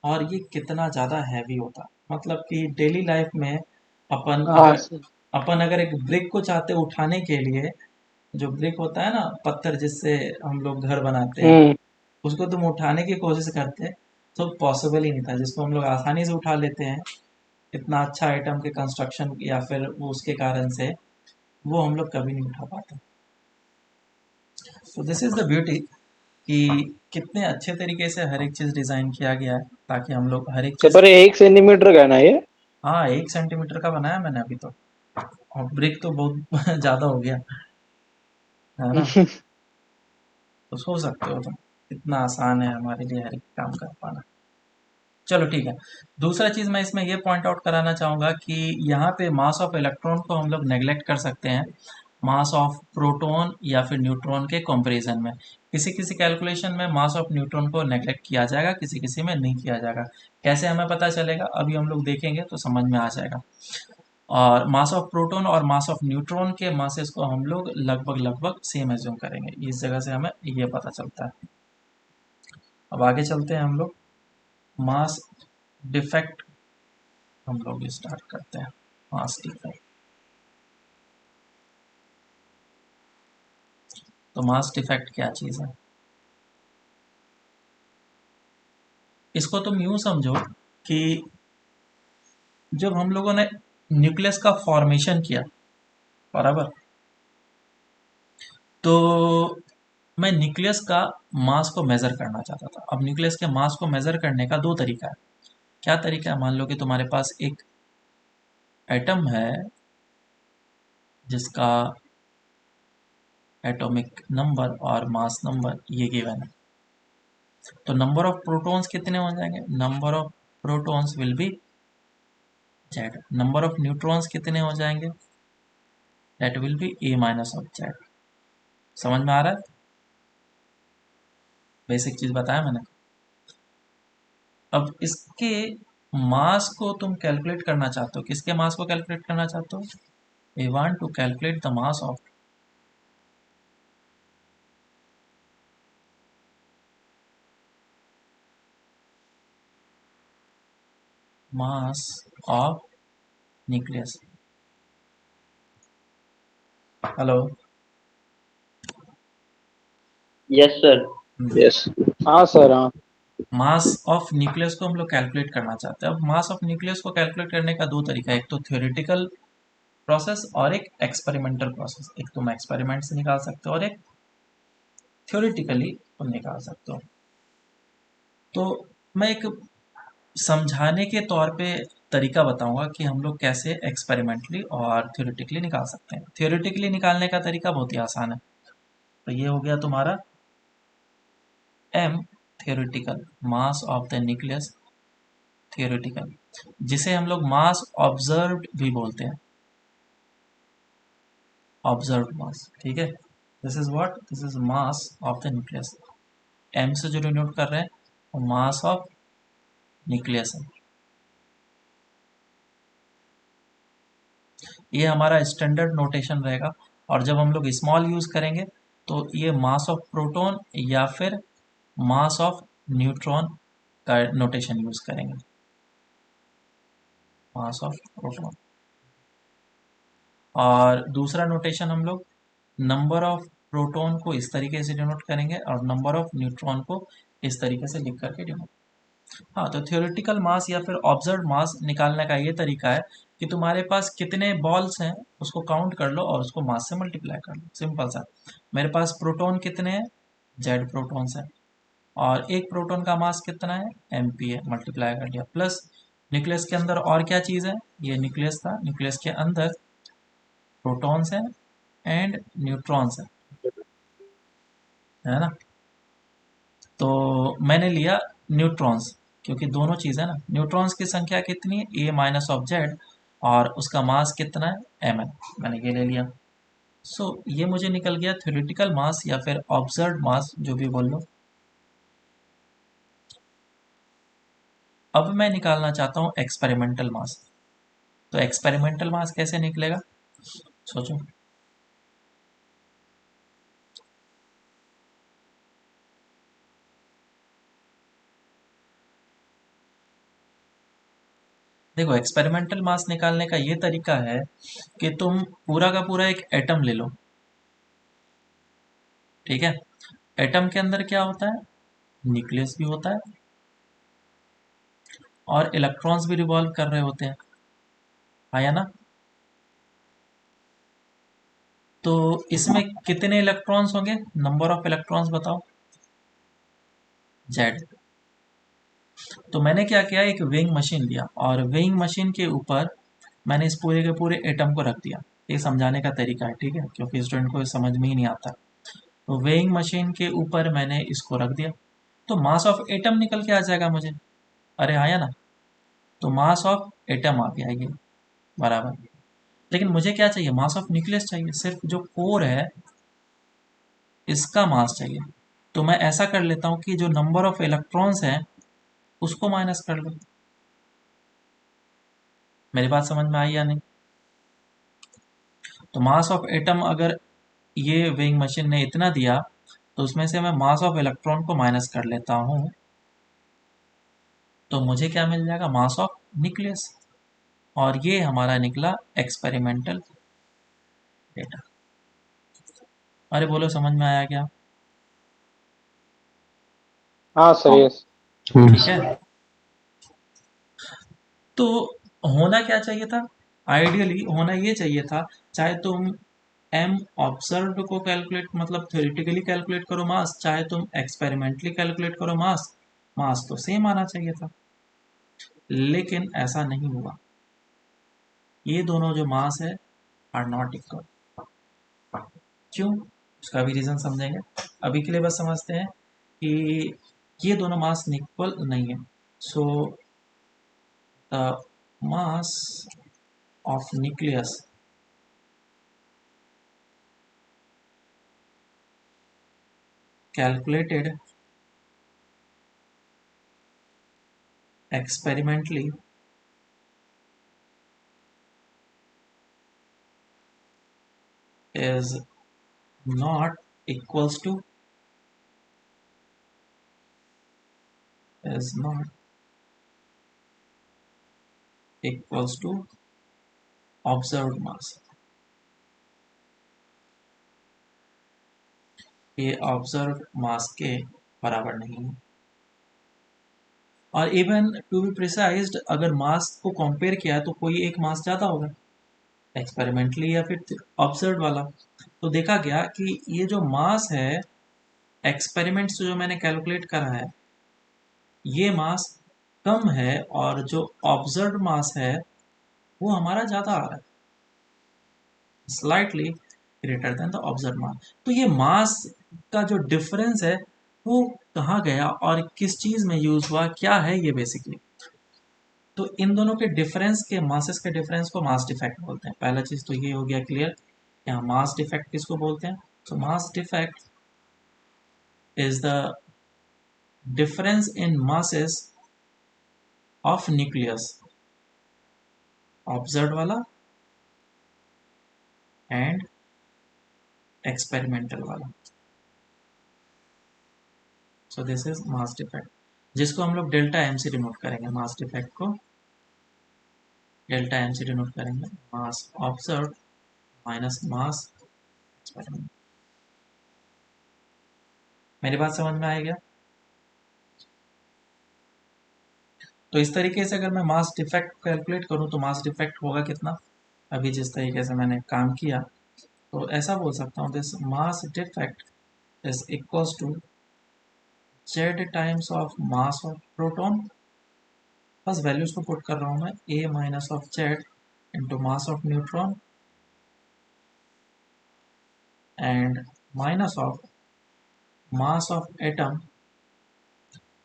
और ये कितना ज़्यादा हैवी होता। मतलब कि डेली लाइफ में अपन हाँ अगर सर। एक ब्रिक को चाहते उठाने के लिए, जो ब्रिक होता है ना पत्थर जिससे हम लोग घर बनाते हैं, हम्म। उसको तुम उठाने की कोशिश करते तो पॉसिबल ही नहीं था, जिसको हम लोग आसानी से उठा लेते हैं इतना अच्छा आइटम के कंस्ट्रक्शन या फिर वो उसके कारण से, वो हम लोग कभी नहीं उठा पाते। तो दिस इज़ द ब्यूटी कि कितने अच्छे तरीके से हर एक चीज़ डिज़ाइन किया गया है ताकि हम लोग हर एक सर चीज़। पर 1 सेंटीमीटर का है ना ये? हाँ 1 सेंटीमीटर का बनाया मैंने अभी तो, और ब्रिक तो बहुत ज़्यादा हो गया है ना। तो सोच सकते हो तुम इतना आसान है हमारे लिए हर एक काम कर पाना। चलो ठीक है। दूसरा चीज़ मैं इसमें ये पॉइंट आउट कराना चाहूँगा कि यहाँ पे मास ऑफ इलेक्ट्रॉन को हम लोग नेग्लेक्ट कर सकते हैं मास ऑफ प्रोटॉन या फिर न्यूट्रॉन के कंपैरिजन में। किसी किसी कैलकुलेशन में मास ऑफ न्यूट्रॉन को नेग्लेक्ट किया जाएगा, किसी किसी में नहीं किया जाएगा। कैसे हमें पता चलेगा, अभी हम लोग देखेंगे तो समझ में आ जाएगा। और मास ऑफ प्रोटॉन और मास ऑफ न्यूट्रॉन के मासेस को हम लोग लगभग लगभग सेम एज्यूम करेंगे, इस जगह से हमें ये पता चलता है। अब आगे चलते हैं हम लोग, मास डिफेक्ट हम लोग स्टार्ट करते हैं। मास डिफेक्ट, तो मास डिफेक्ट क्या चीज़ है, इसको तुम यूं समझो कि जब हम लोगों ने न्यूक्लियस का फॉर्मेशन किया, बराबर, तो मैं न्यूक्लियस का मास को मेज़र करना चाहता था। अब न्यूक्लियस के मास को मेज़र करने का दो तरीका है। क्या तरीका है, मान लो कि तुम्हारे पास एक एटम है जिसका एटॉमिक नंबर और मास नंबर ये गिवन है। तो नंबर ऑफ प्रोटॉन्स कितने हो जाएंगे, number of protons will be Z. Number of neutrons कितने हो जाएंगे, that will be A minus of Z. समझ में आ रहा है, बेसिक चीज बताया मैंने। अब इसके मास को तुम कैलकुलेट करना चाहते हो, किसके मास को कैलकुलेट करना चाहते हो, we want to calculate the mass of nucleus. Hello, yes sir. Yes. हाँ सर, हाँ। मास ऑफ न्यूक्लियस को हम लोग कैलकुलेट करना चाहते हैं। अब मास ऑफ न्यूक्लियस को कैलकुलेट करने का दो तरीका है, एक तो थ्योरेटिकल प्रोसेस और एक एक्सपेरिमेंटल प्रोसेस। एक तुम एक्सपेरिमेंट से निकाल सकते हो और एक थ्योरेटिकली तुम निकाल सकते हो। तो मैं एक समझाने के तौर पे तरीका बताऊंगा कि हम लोग कैसे एक्सपेरिमेंटली और थ्योरेटिकली निकाल सकते हैं। थ्योरेटिकली निकालने का तरीका बहुत ही आसान है। तो ये हो गया तुम्हारा m theoretical, mass of the nucleus theoretical, जिसे हम लोग मास ऑब्जर्व्ड भी बोलते हैं, ऑब्जर्व्ड मास। ठीक है, this is what, this is mass of the nucleus. m से जो डिनोट कर रहे हैं वो मास ऑफ न्यूक्लियस है। ये हमारा स्टैंडर्ड नोटेशन रहेगा। और जब हम लोग स्मॉल यूज करेंगे तो ये मास ऑफ प्रोटॉन या फिर मास ऑफ न्यूट्रॉन का नोटेशन यूज करेंगे, मास ऑफ प्रोटॉन। और दूसरा नोटेशन हम लोग नंबर ऑफ प्रोटॉन को इस तरीके से डिनोट करेंगे और नंबर ऑफ न्यूट्रॉन को इस तरीके से लिख करके डिनोट। हाँ, तो थ्योरेटिकल मास या फिर ऑब्जर्व मास निकालने का ये तरीका है कि तुम्हारे पास कितने बॉल्स हैं उसको काउंट कर लो और उसको मास से मल्टीप्लाई कर लो, सिंपल सा। मेरे पास प्रोटॉन कितने हैं, जेड प्रोटॉन्स हैं, और एक प्रोटॉन का मास कितना है, mp है, मल्टीप्लाई कर दिया। प्लस न्यूक्लियस के अंदर और क्या चीज़ है, ये न्यूक्लियस था, न्यूक्लियस के अंदर प्रोटॉन्स हैं एंड न्यूट्रॉन्स है ना। तो मैंने लिया न्यूट्रॉन्स, क्योंकि दोनों चीज़ है ना। न्यूट्रॉन्स की संख्या कितनी है, ए माइनस ऑफ जेड, और उसका मास कितना है, एम एन, मैंने ये ले लिया। सो ये मुझे निकल गया थ्योरेटिकल मास या फिर ऑब्जर्व मास, जो भी बोल लो। अब मैं निकालना चाहता हूँ एक्सपेरिमेंटल मास। तो एक्सपेरिमेंटल मास कैसे निकलेगा, सोचो। देखो, एक्सपेरिमेंटल मास निकालने का ये तरीका है कि तुम पूरा का पूरा एक एटम ले लो। ठीक है, एटम के अंदर क्या होता है, न्यूक्लियस भी होता है और इलेक्ट्रॉन्स भी रिवॉल्व कर रहे होते हैं, आया ना। तो इसमें कितने इलेक्ट्रॉन्स होंगे, नंबर ऑफ इलेक्ट्रॉन्स बताओ, जेड। तो मैंने क्या किया, एक वेइंग मशीन लिया और वेइंग मशीन के ऊपर मैंने इस पूरे के पूरे एटम को रख दिया। ये समझाने का तरीका है, ठीक है, क्योंकि स्टूडेंट को समझ में ही नहीं आता। तो वेइंग मशीन के ऊपर मैंने इसको रख दिया, तो मास ऑफ एटम निकल के आ जाएगा मुझे। अरे आया ना, तो मास ऑफ एटम आ गया ये बराबर। लेकिन मुझे क्या चाहिए, मास ऑफ न्यूक्लियस चाहिए, सिर्फ जो कोर है इसका मास चाहिए। तो मैं ऐसा कर लेता हूँ कि जो नंबर ऑफ इलेक्ट्रॉन्स हैं उसको माइनस कर लो। मेरी बात समझ में आई या नहीं। तो मास ऑफ एटम अगर ये वेइंग मशीन ने इतना दिया, तो उसमें से मैं मास ऑफ इलेक्ट्रॉन को माइनस कर लेता हूँ, तो मुझे क्या मिल जाएगा, मास ऑफ न्यूक्लियस। और ये हमारा निकला एक्सपेरिमेंटल डेटा। अरे बोलो, समझ में आया क्या। हाँ सर, यस। ठीक है, तो होना क्या चाहिए था, आइडियली होना ये चाहिए था, चाहे तुम एम ऑब्जर्व को कैलकुलेट मतलब थ्योरेटिकली कैलकुलेट करो मास, चाहे तुम एक्सपेरिमेंटली कैलकुलेट करो मास, मास तो सेम आना चाहिए था। लेकिन ऐसा नहीं हुआ, ये दोनों जो मास है आर नॉट इक्वल। क्यों, उसका भी रीज़न समझेंगे। अभी के लिए बस समझते हैं कि ये दोनों मास इक्वल नहीं है। So the mass of nucleus calculated experimentally is not equals to is not equals to observed mass। ये ऑब्जर्व मास के बराबर नहीं है। और इवन टू बी प्रिसाइज्ड, अगर मास को कंपेयर किया है तो कोई एक मास ज़्यादा होगा एक्सपेरिमेंटली या फिर ऑब्जर्व वाला। तो देखा गया कि ये जो मास है एक्सपेरिमेंट से जो मैंने कैलकुलेट करा है ये मास कम है, और जो ऑब्जर्व मास है वो हमारा ज़्यादा आ रहा है, slightly greater than the observe mass. तो ये मास का जो डिफरेंस है वो कहाँ गया और किस चीज़ में यूज़ हुआ, क्या है ये बेसिकली। तो इन दोनों के डिफरेंस के मासेस के डिफरेंस को मास डिफेक्ट बोलते हैं। पहला चीज़ तो ये हो गया क्लियर। यहाँ मास डिफेक्ट किसको बोलते हैं? तो मास defect is the difference in masses of nucleus, observe वाला एंड एक्सपेरिमेंटल वाला। सो दिस इज मास डिफेक्ट, जिसको हम लोग डेल्टा एम से डिनोट करेंगे। मास डिफेक्ट को डेल्टा एम से डिनोट करेंगे, मास ऑब्जर्व माइनस मास एक्सपेरिमेंट। मेरी बात समझ में आएगा? तो इस तरीके से अगर मैं मास डिफेक्ट कैलकुलेट करूं तो मास डिफेक्ट होगा कितना, अभी जिस तरीके से मैंने काम किया तो ऐसा बोल सकता हूँ, this mass defect is equals to z times of mass of proton. बस वैल्यूज को पुट कर रहा हूँ मैं, a minus of z into mass of neutron and minus of mass of atom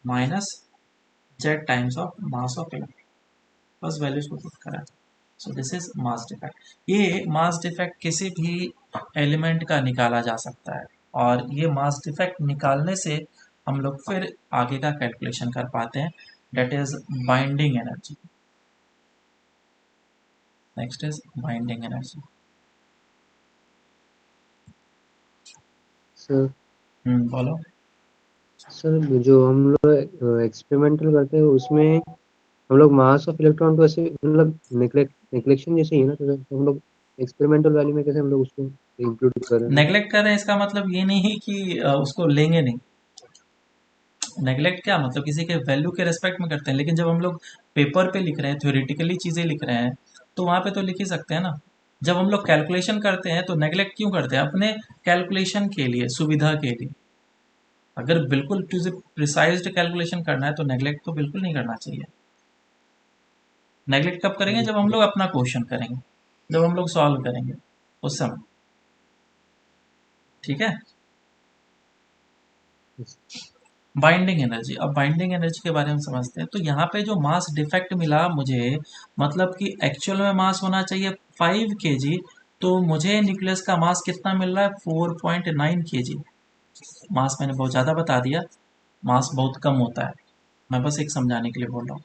minus z times of mass of electron. बस values को put करा। So this is mass defect. ये मास डिफेक्ट किसी भी एलिमेंट का निकाला जा सकता है, और ये मास डिफेक्ट निकालने से हम लोग फिर आगे का कैलकुलेशन कर पाते हैं, that is binding energy. Next is binding energy. Sir बोलो। सर जो हम लोग एक्सपेरिमेंटल करते हैं उसमें हम लोग मास ऑफ इलेक्ट्रॉन को ऐसे मतलब नेग्लेक्शन जैसे ही है ना, तो हम लोग एक्सपेरिमेंटल वैल्यू में कैसे हम लोग उसको इंक्लूड कर रहे हैं? नेग्लेक्ट कर रहे हैं इसका मतलब ये नहीं कि उसको लेंगे नहीं। नेग्लेक्ट क्या मतलब, किसी के वैल्यू के रेस्पेक्ट में करते हैं, लेकिन जब हम लोग पेपर पे लिख रहे हैं, थ्योरेटिकली चीज़ें लिख रहे हैं, तो वहाँ पे तो लिख ही सकते हैं ना। जब हम लोग कैलकुलेशन करते हैं तो नेग्लेक्ट क्यों करते हैं? अपने कैलकुलेशन के लिए, सुविधा के लिए। अगर बिल्कुल टू प्रिसाइज्ड कैलकुलेशन करना है तो नेग्लेक्ट तो बिल्कुल नहीं करना चाहिए। नेग्लेक्ट कब करेंगे? जब हम लोग अपना क्वेश्चन करेंगे, जब हम लोग सॉल्व करेंगे उस समय। ठीक है। Binding energy. अब बाइंडिंग एनर्जी के बारे में समझते हैं। तो यहाँ पे जो मास डिफेक्ट मिला मुझे, मतलब कि एक्चुअल में मास होना चाहिए 5 kg, तो मुझे न्यूक्लियस का मास कितना मिल रहा है? 4.9 kg। मास मैंने बहुत ज़्यादा बता दिया, मास बहुत कम होता है, मैं बस एक समझाने के लिए बोल रहा हूँ।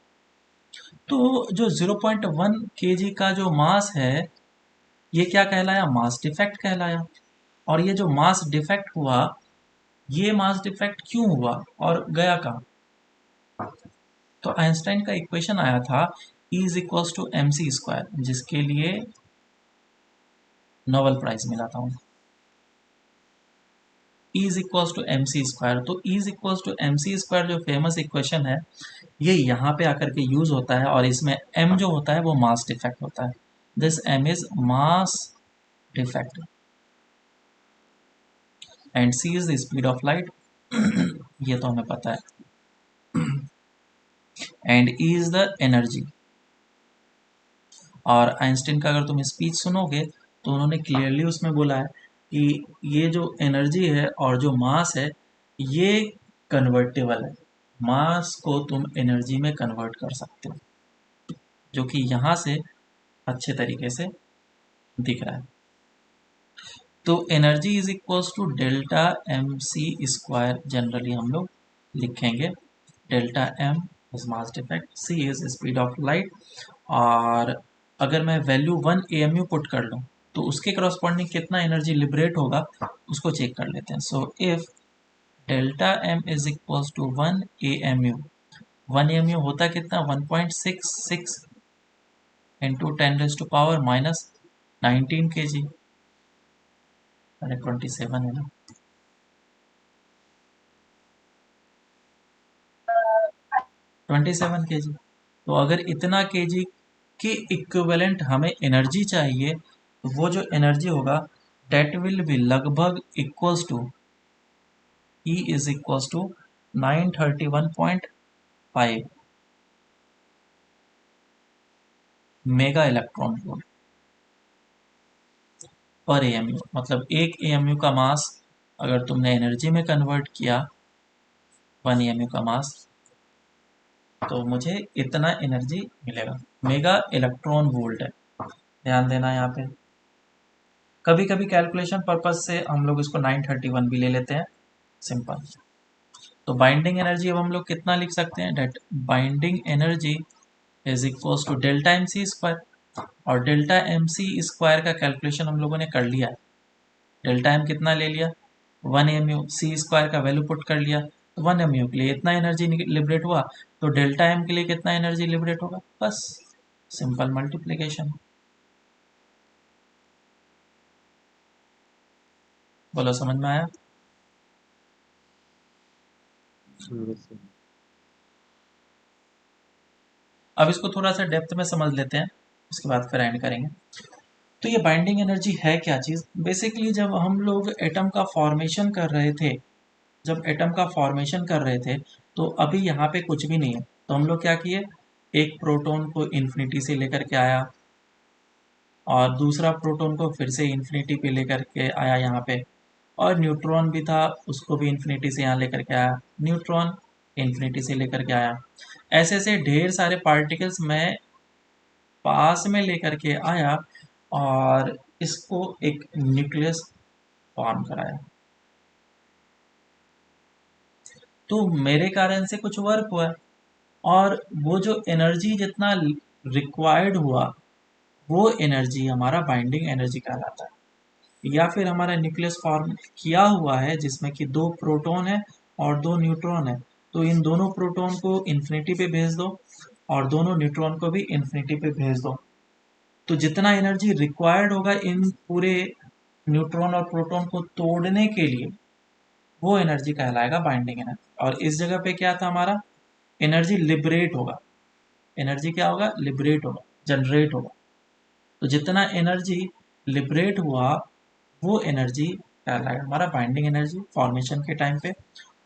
तो जो 0.1 kg का जो मास है ये क्या कहलाया? मास डिफेक्ट कहलाया। और ये जो मास डिफेक्ट हुआ, ये मास डिफेक्ट क्यों हुआ और गया कहाँ? तो आइंस्टाइन का इक्वेशन आया था E is equals to M C square, जिसके लिए नोबेल प्राइज मिला था उन्हें। E is equals to M C square. तो E is equals to M C square जो फेमस इक्वेशन है, ये यहाँ पे आकर के यूज होता है, और इसमें m जो होता है वो मास डिफेक्ट होता है। This m is mass defect and c is the speed of light. ये तो हमें पता है। And E is the energy. और आइंस्टीन का अगर तुम स्पीच सुनोगे तो उन्होंने क्लियरली उसमें बोला है कि ये जो एनर्जी है और जो मास है ये कन्वर्टेबल है। मास को तुम एनर्जी में कन्वर्ट कर सकते हो, जो कि यहाँ से अच्छे तरीके से दिख रहा है। तो energy is equals to delta M C square, generally हम लोग लिखेंगे delta M is mass defect, C is speed of light, और अगर मैं वैल्यू 1 AMU पुट कर लूँ तो उसके करस्पॉन्डिंग कितना एनर्जी लिबरेट होगा उसको चेक कर लेते हैं। So if delta M is equals to 1 AMU, 1 AMU होता कितना 1.66 इंटू 10⁻⁻19 kg, अरे 27 है ना, 27 kg। तो अगर इतना kg के इक्विवेलेंट हमें एनर्जी चाहिए तो वो जो एनर्जी होगा डेट विल बी लगभग equals to E is equals to 931.5 mega electron volt per AMU। मतलब एक AMU का मास अगर तुमने एनर्जी में कन्वर्ट किया 1 AMU का मास, तो मुझे इतना एनर्जी मिलेगा। मेगा इलेक्ट्रॉन वोल्ट है, ध्यान देना यहाँ पे। कभी कभी कैलकुलेशन पर्पज से हम लोग इसको 931 भी ले लेते हैं, सिंपल। तो बाइंडिंग एनर्जी अब हम लोग कितना लिख सकते हैं, that binding energy is equals to delta M C square, और डेल्टा एम सी स्क्वायर का कैलकुलेशन हम लोगों ने कर लिया है। डेल्टा एम कितना ले लिया 1 AMU, सी स्क्वायर का वैल्यू पुट कर लिया, तो 1 AMU के लिए इतना एनर्जी लिबरेट हुआ, तो डेल्टा एम के लिए कितना एनर्जी लिबरेट होगा, बस सिंपल मल्टीप्लीकेशन। बोलो समझ में आया? yes, sir. अब इसको थोड़ा सा डेप्थ में समझ लेते हैं, उसके बाद फिर एंड करेंगे। तो ये बाइंडिंग एनर्जी है क्या चीज़? बेसिकली जब हम लोग एटम का फॉर्मेशन कर रहे थे, तो अभी यहाँ पे कुछ भी नहीं है, तो हम लोग क्या किए, एक प्रोटॉन को इन्फिनिटी से लेकर के आया और दूसरा प्रोटॉन को फिर से इन्फिनिटी पे लेकर के आया यहाँ पे, और न्यूट्रॉन भी था उसको भी इन्फिनिटी से यहाँ लेकर के आया, न्यूट्रॉन इन्फिनिटी से लेकर के आया। ऐसे ऐसे ढेर सारे पार्टिकल्स मैं पास में लेकर के आया और इसको एक न्यूक्लियस फॉर्म कराया। तो मेरे कारण से कुछ वर्क हुआ है, और वो जो एनर्जी जितना रिक्वायर्ड हुआ वो एनर्जी हमारा बाइंडिंग एनर्जी कहलाता है। या फिर हमारा न्यूक्लियस फॉर्म किया हुआ है जिसमें कि 2 प्रोटॉन है और 2 न्यूट्रॉन है, तो इन दोनों प्रोटॉन को इन्फिनिटी पे भेज दो और दोनों न्यूट्रॉन को भी इन्फिनिटी पे भेज दो, तो जितना एनर्जी रिक्वायर्ड होगा इन पूरे न्यूट्रॉन और प्रोटॉन को तोड़ने के लिए वो एनर्जी कहलाएगा बाइंडिंग एनर्जी। और इस जगह पे क्या था हमारा, एनर्जी लिबरेट होगा, एनर्जी क्या होगा, लिबरेट होगा, जनरेट होगा। तो जितना एनर्जी लिबरेट हुआ वो एनर्जी कहलाएगा हमारा बाइंडिंग एनर्जी फॉर्मेशन के टाइम पे।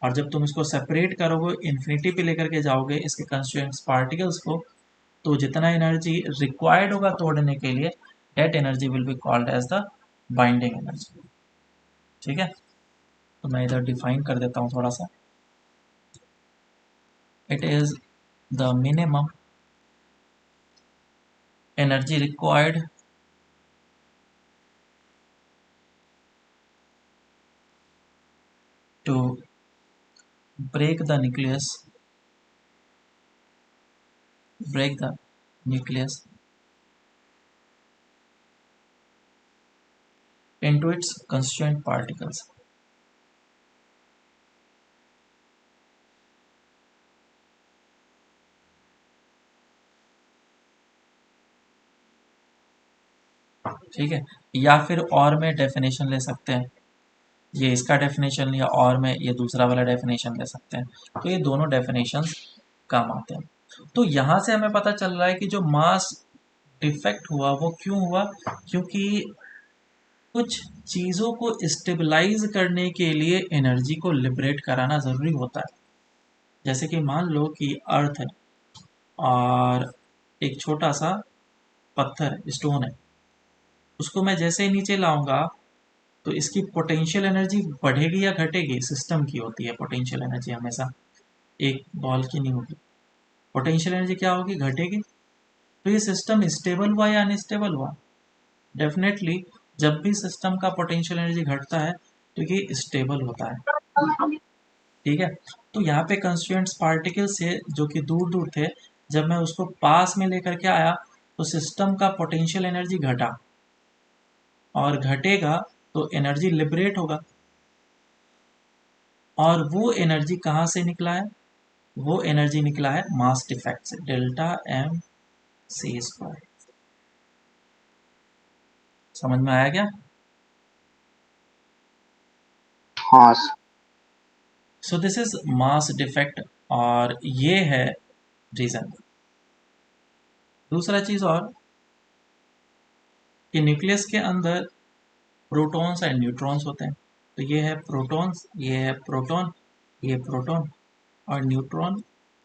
और जब तुम इसको सेपरेट करोगे, इन्फिनिटी पे लेकर के जाओगे इसके कंस्टिट्यूएंट्स पार्टिकल्स को, तो जितना एनर्जी रिक्वायर्ड होगा तोड़ने के लिए, that energy will be called as the binding energy. ठीक है, तो मैं इधर डिफाइन कर देता हूँ थोड़ा सा। It is the minimum energy required to break the nucleus into its constituent particles। ठीक है, या फिर और में डेफिनेशन ले सकते हैं, ये इसका डेफिनेशन लिया और में ये दूसरा वाला डेफिनेशन ले सकते हैं, तो ये दोनों डेफिनेशंस काम आते हैं। तो यहाँ से हमें पता चल रहा है कि जो मास डिफेक्ट हुआ वो क्यों हुआ, क्योंकि कुछ चीज़ों को स्टेबलाइज करने के लिए एनर्जी को लिबरेट कराना ज़रूरी होता है। जैसे कि मान लो कि अर्थ है और एक छोटा सा पत्थर स्टोन है, उसको मैं जैसे ही नीचे लाऊंगा तो इसकी पोटेंशियल एनर्जी बढ़ेगी या घटेगी? सिस्टम की होती है पोटेंशियल एनर्जी हमेशा, एक बॉल की नहीं होगी। पोटेंशियल एनर्जी क्या होगी? घटेगी। तो ये सिस्टम स्टेबल हुआ या अनस्टेबल हुआ? डेफिनेटली जब भी सिस्टम का पोटेंशियल एनर्जी घटता है तो ये स्टेबल होता है। ठीक है, तो यहाँ पे कंस्टिट्यूएंट्स पार्टिकल से जो कि दूर दूर थे, जब मैं उसको पास में लेकर के आया तो सिस्टम का पोटेंशियल एनर्जी घटा, और घटेगा तो एनर्जी लिबरेट होगा। और वो एनर्जी कहाँ से निकला है? वो एनर्जी निकला है मास डिफेक्ट से, डेल्टा एम सी स्क्वायर। समझ में आया क्या? हाँ sir. So this is mass defect, और ये है रीजन। दूसरा चीज और कि न्यूक्लियस के अंदर प्रोटॉन्स एंड न्यूट्रॉन्स होते हैं। तो ये है प्रोटॉन्स, ये है प्रोटॉन, ये प्रोटॉन, और न्यूट्रॉन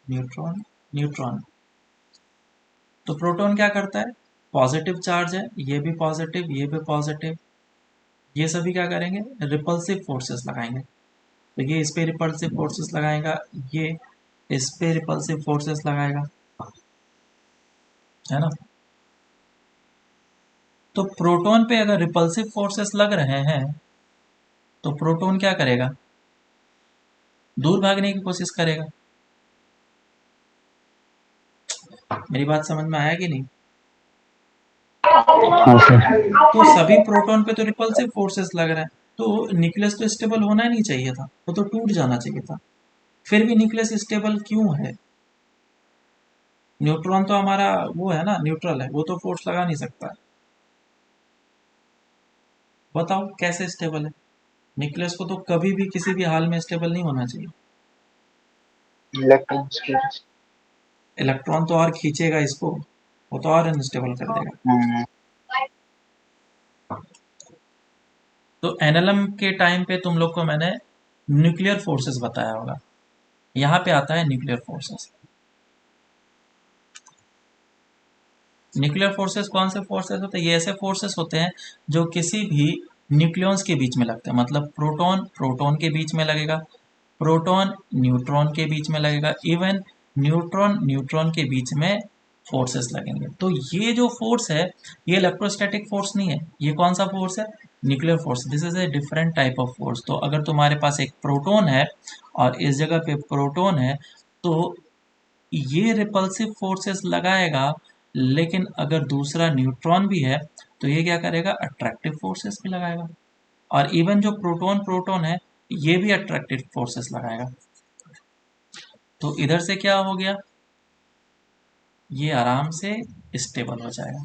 न्यूट्रॉन न्यूट्रॉन। तो प्रोटॉन क्या करता है? पॉजिटिव चार्ज है, ये भी पॉजिटिव, ये भी पॉजिटिव, ये सभी क्या करेंगे? रिपल्सिव फोर्सेस लगाएंगे। तो ये इस पे रिपल्सिव फोर्सेस लगाएगा, ये इस पे रिपल्सिव फोर्सेस लगाएगा, है ना? तो प्रोटॉन पे अगर रिपल्सिव फोर्सेस लग रहे हैं तो प्रोटॉन क्या करेगा? दूर भागने की कोशिश करेगा। मेरी बात समझ में आया कि नहीं? हाँ सर। तो सभी प्रोटॉन पे तो रिपल्सिव फोर्सेस लग रहे हैं, तो न्यूक्लियस तो स्टेबल होना ही नहीं चाहिए था, वो तो टूट जाना चाहिए था। फिर भी न्यूक्लियस स्टेबल क्यों है? न्यूट्रॉन तो हमारा वो है ना, न्यूट्रल है, वो तो फोर्स लगा नहीं सकता है। बताओ कैसे स्टेबल है? न्यूक्लियस को तो कभी भी किसी भी हाल में स्टेबल नहीं होना चाहिए। इलेक्ट्रॉन्स। इलेक्ट्रॉन तो और खींचेगा इसको, वो तो और अनस्टेबल कर देगा। तो एनएलएम के टाइम पे तुम लोग को मैंने न्यूक्लियर फोर्सेस बताया होगा। यहाँ पे आता है न्यूक्लियर फोर्सेस। न्यूक्लियर फोर्सेस कौन से फोर्सेस होते हैं? ये ऐसे फोर्सेस होते हैं जो किसी भी न्यूक्लियॉन्स के बीच में लगते हैं। मतलब प्रोटॉन प्रोटॉन के बीच में लगेगा, प्रोटॉन न्यूट्रॉन के बीच में लगेगा, इवन न्यूट्रॉन न्यूट्रॉन के बीच में फोर्सेस लगेंगे। तो ये जो फोर्स है ये इलेक्ट्रोस्टैटिक फोर्स नहीं है। ये कौन सा फोर्स है? Nuclear force. This is a different type of force. तो अगर तुम्हारे पास एक प्रोटॉन है और इस जगह पे प्रोटॉन है तो ये रिपल्सिव फोर्सेस लगाएगा, लेकिन अगर दूसरा न्यूट्रॉन भी है तो ये क्या करेगा? अट्रैक्टिव फोर्सेस भी लगाएगा। और इवन जो प्रोटॉन प्रोटॉन है ये भी अट्रैक्टिव फोर्सेस लगाएगा। तो इधर से क्या हो गया? ये आराम से स्टेबल हो जाएगा।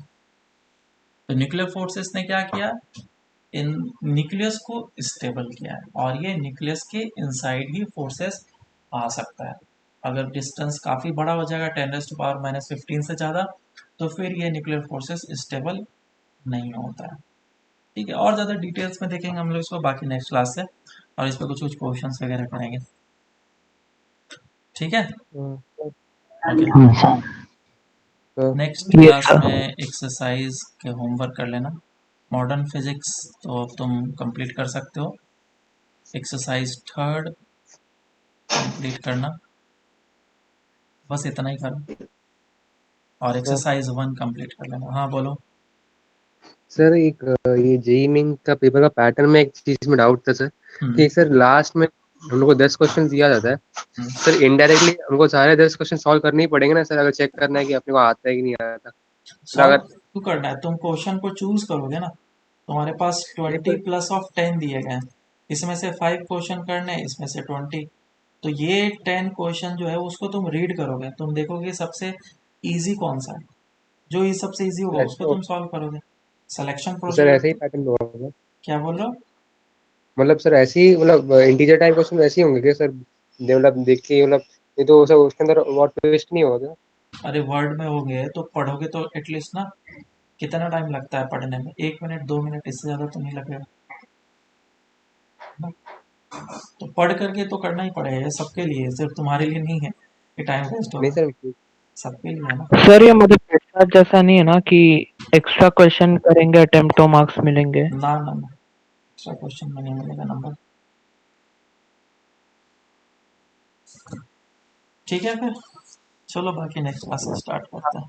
तो न्यूक्लियर फोर्सेस ने क्या किया? इन न्यूक्लियस को स्टेबल किया है, और ये न्यूक्लियस के इनसाइड ही फोर्सेस आ सकता है। अगर डिस्टेंस काफ़ी बड़ा हो जाएगा 10⁻⁻15 से ज़्यादा, तो फिर ये न्यूक्लियर फोर्सेस स्टेबल नहीं होता है। ठीक है, और ज़्यादा डिटेल्स में देखेंगे हम लोग इसको बाकी नेक्स्ट क्लास से, और इस पर कुछ कुछ क्वेश्चन वगैरह करेंगे। ठीक है, okay. Next Yes, class sir. में एक्सरसाइज के होमवर्क कर लेना। मॉडर्न फिजिक्स तो अब तुम कंप्लीट कर सकते हो। एक्सरसाइज 3 कंप्लीट करना, बस इतना ही करो। और एक्सरसाइज 1 कंप्लीट कर लेना। हाँ बोलो। सर एक ये जेई मेन का पेपर का पैटर्न में एक चीज में डाउट था सर, कि सर लास्ट में हम लोग को 10 क्वेश्चन दिया जाता है सर, इनडायरेक्टली हमको सारे 10 क्वेश्चन सॉल्व करने ही पड़ेंगे ना सर, अगर चेक करना है कि अपने को आता है कि नहीं आता। सॉल्व अगर क्यों करना है? तुम क्वेश्चन को चूज करोगे ना। तुम्हारे पास 20 प्लस ऑफ 10 दिए गए हैं, इसमें से 5 क्वेश्चन करने हैं, इसमें से 20। तो ये 10 क्वेश्चन जो है उसको तुम रीड करोगे, तुम देखोगे सबसे इजी कौन सा है, जो ये सबसे इजी होगा उसको तुम सॉल्व करोगे। Selection sir procedure. ऐसे ही पैटर्न होगा? क्या बोल रहे हो? मतलब सर ऐसे ही, मतलब इंटीजर टाइप क्वेश्चन ऐसे ही होंगे क्या सर? मतलब देख के, मतलब ये तो सर उसके अंदर वर्ड ट्विस्ट नहीं होगा क्या? अरे वर्ड में होंगे तो पढ़ोगे तो एटलीस्ट ना। कितना टाइम लगता है पढ़ने में? 1 मिनट 2 मिनट, इससे ज़्यादा तो नहीं लगेगा ना? तो पढ़ करके तो करना ही पड़ेगा, ये सबके लिए, सिर्फ तुम्हारे लिए नहीं है कि टाइम वेस्ट नहीं होगा, सर, सबके लिए है ना। सर ये मतलब पेपर जैसा नहीं है ना कि एक्स्ट्रा क्वेश्चन करेंगे अटेम्प्ट तो मार्क्स मिलेंगे। ना ना ना, एक्स्ट्रा क्वेश्चन में नहीं मिलेगा नंबर। ठीक है फिर चलो बाकी नेक्स्ट क्लास स्टार्ट करते हैं।